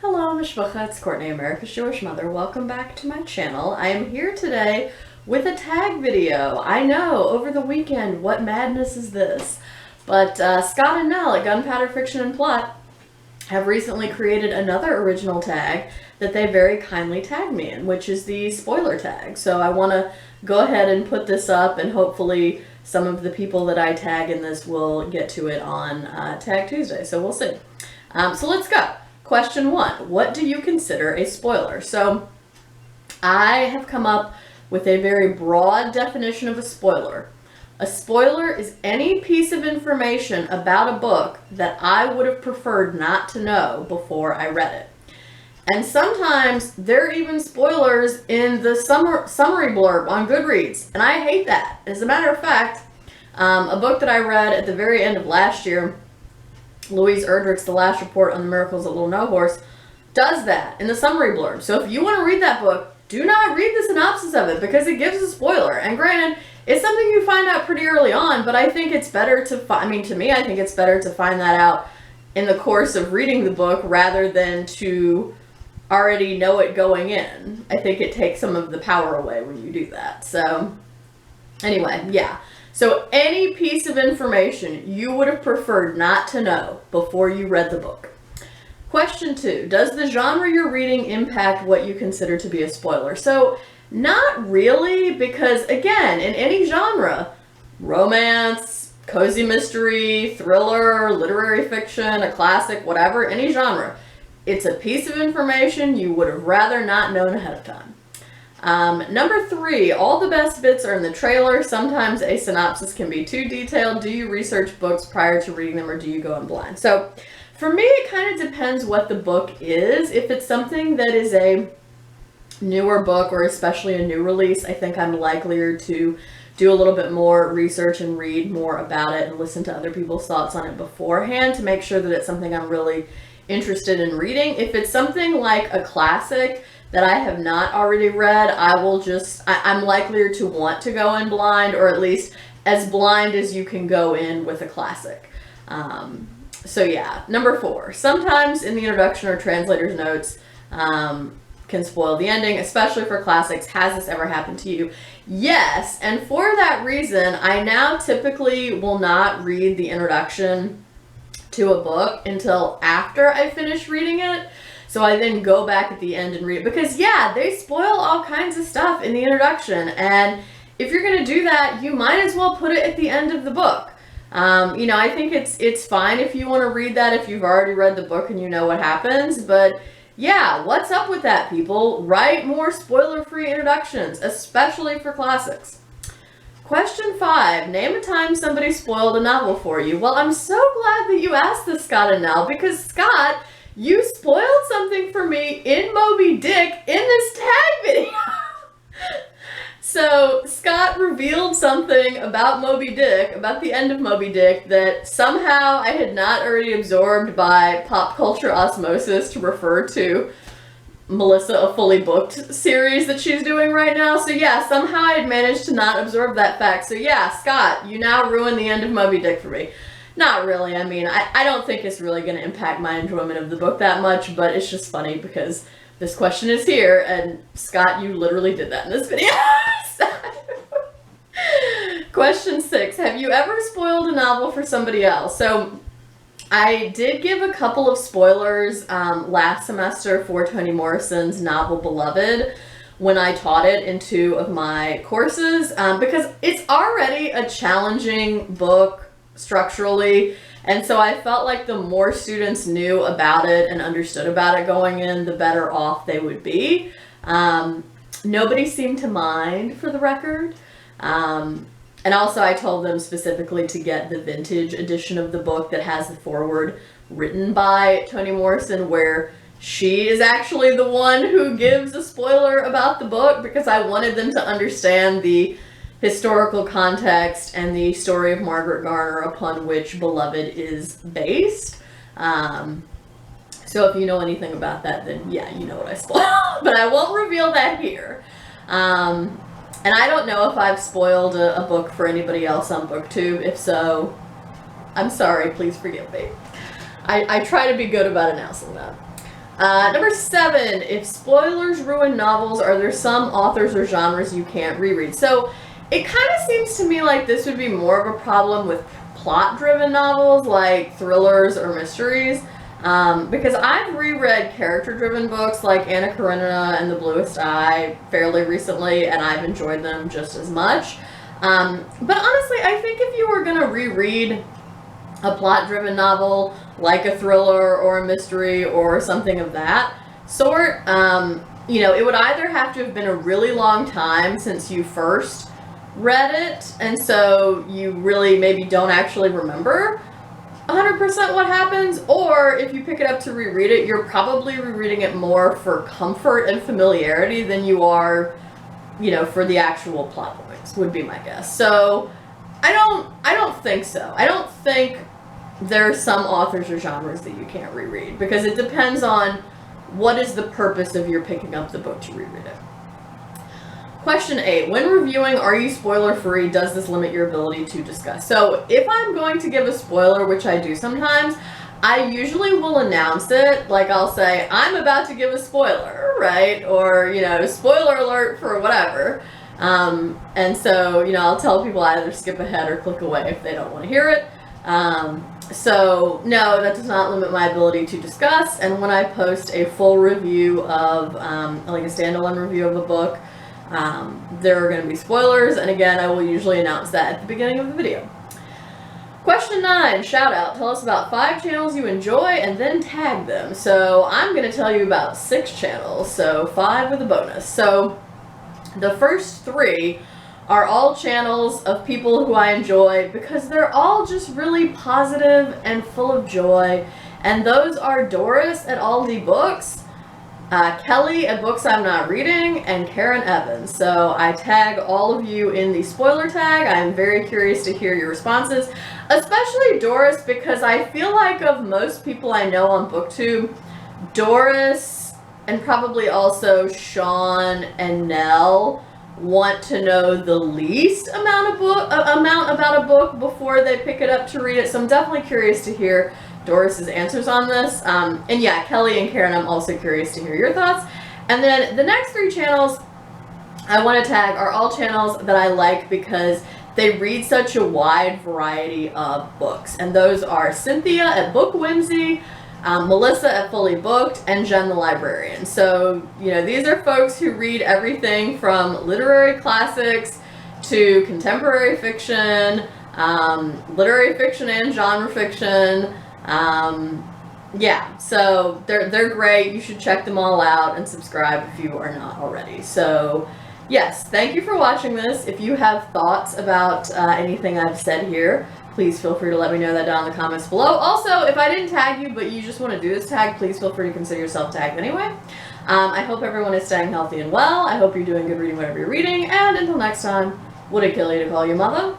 Hello, Mishpacha, it's Courtney, America's Jewish Mother. Welcome back to my channel. I am here today with a tag video. I know, over the weekend, what madness is this? But Scott and Nell at Gunpowder Fiction and Plot have recently created another original tag that they very kindly tagged me in, which is the spoiler tag. So I want to go ahead and put this up, and hopefully some of the people that I tag in this will get to it on Tag Tuesday. So we'll see. So let's go. Question 1, what do you consider a spoiler? So I have come up with a very broad definition of a spoiler. A spoiler is any piece of information about a book that I would have preferred not to know before I read it. And sometimes there are even spoilers in the summary blurb on Goodreads, and I hate that. As a matter of fact, a book that I read at the very end of last year, Louise Erdrich's The Last Report on the Miracles of Little No Horse, does that in the summary blurb. So if you want to read that book, do not read the synopsis of it because it gives a spoiler. And granted, it's something you find out pretty early on, but I think it's better to to me, I think it's better to find that out in the course of reading the book rather than to already know it going in. I think it takes some of the power away when you do that. So anyway, yeah. So any piece of information you would have preferred not to know before you read the book. Question 2, does the genre you're reading impact what you consider to be a spoiler? So not really, because again, in any genre, romance, cozy mystery, thriller, literary fiction, a classic, whatever, any genre, it's a piece of information you would have rather not known ahead of time. Number 3, all the best bits are in the trailer. Sometimes a synopsis can be too detailed. Do you research books prior to reading them, or do you go in blind? So for me, it kind of depends what the book is. If it's something that is a newer book, or especially a new release, I think I'm likelier to do a little bit more research and read more about it and listen to other people's thoughts on it beforehand to make sure that it's something I'm really interested in reading. If it's something like a classic that I have not already read, I'm likelier to want to go in blind, or at least as blind as you can go in with a classic. So yeah. Number 4, sometimes in the introduction or translator's notes can spoil the ending, especially for classics. Has this ever happened to you? Yes, and for that reason, I now typically will not read the introduction to a book until after I finish reading it. So I then go back at the end and read it, because yeah, they spoil all kinds of stuff in the introduction, and if you're going to do that, you might as well put it at the end of the book. I think it's fine if you want to read that if you've already read the book and you know what happens, but yeah, what's up with that, people? Write more spoiler-free introductions, especially for classics. Question 5, name a time somebody spoiled a novel for you. Well, I'm so glad that you asked this, Scott and Nell, because Scott, you spoiled something for me in Moby Dick in this tag video. So Scott revealed something about Moby Dick, about the end of Moby Dick, that somehow I had not already absorbed by pop culture osmosis to refer to Melissa a Fully Booked series that she's doing right now. So yeah, somehow I had managed to not absorb that fact. So yeah, Scott, you now ruined the end of Moby Dick for me. Not really. I mean, I don't think it's really going to impact my enjoyment of the book that much, but it's just funny because this question is here, and Scott, you literally did that in this video. Question 6, have you ever spoiled a novel for somebody else? So I did give a couple of spoilers last semester for Toni Morrison's novel Beloved when I taught it in 2 of my courses, because it's already a challenging book structurally, and so I felt like the more students knew about it and understood about it going in, the better off they would be. Nobody seemed to mind, for the record, and also I told them specifically to get the vintage edition of the book that has the foreword written by Toni Morrison, where she is actually the one who gives a spoiler about the book, because I wanted them to understand the historical context and the story of Margaret Garner upon which Beloved is based. So if you know anything about that, then yeah, you know what I spoiled. But I won't reveal that here. And I don't know if I've spoiled a book for anybody else on BookTube. If so, I'm sorry, please forgive me. I try to be good about announcing that. Number 7, if spoilers ruin novels, are there some authors or genres you can't reread? So it kind of seems to me like this would be more of a problem with plot-driven novels like thrillers or mysteries, because I've reread character-driven books like Anna Karenina and The Bluest Eye fairly recently, and I've enjoyed them just as much. But honestly, I think if you were going to reread a plot-driven novel like a thriller or a mystery or something of that sort, you know, it would either have to have been a really long time since you first read it, and so you really maybe don't actually remember 100% what happens, or if you pick it up to reread it, you're probably rereading it more for comfort and familiarity than you are, you know, for the actual plot points, would be my guess. So I don't think so. I don't think there are some authors or genres that you can't reread, because it depends on what is the purpose of your picking up the book to reread it. Question 8, when reviewing, are you spoiler free? Does this limit your ability to discuss? So if I'm going to give a spoiler, which I do sometimes, I usually will announce it. Like I'll say, I'm about to give a spoiler, right? Or, you know, spoiler alert for whatever. And so, you know, I'll tell people either skip ahead or click away if they don't want to hear it. So no, that does not limit my ability to discuss. And when I post a full review of, like a standalone review of a book, there are going to be spoilers, and again, I will usually announce that at the beginning of the video. Question 9, shout out. Tell us about 5 channels you enjoy and then tag them. So I'm going to tell you about 6 channels, so 5 with a bonus. So the first 3 are all channels of people who I enjoy because they're all just really positive and full of joy, and those are Doris at Aldi Books, Kelly at Books I'm Not Reading, and Karen Evans. So I tag all of you in the spoiler tag. I'm very curious to hear your responses, especially Doris, because I feel like of most people I know on BookTube, Doris and probably also Sean and Nell want to know the least amount about a book before they pick it up to read it. So I'm definitely curious to hear Doris's answers on this. And yeah, Kelly and Karen, I'm also curious to hear your thoughts. And then the next 3 channels I want to tag are all channels that I like because they read such a wide variety of books. And those are Cynthia at Book Whimsy, Melissa at Fully Booked, and Jen the Librarian. So, you know, these are folks who read everything from literary classics to contemporary fiction, literary fiction and genre fiction. Yeah, so they're great. You should check them all out and subscribe if you are not already. So yes, thank you for watching this. If you have thoughts about anything I've said here, please feel free to let me know that down in the comments below. Also, if I didn't tag you but you just want to do this tag, please feel free to consider yourself tagged anyway. I hope everyone is staying healthy and well. I hope you're doing good reading whatever you're reading, and until next time, would it kill you to call you mother?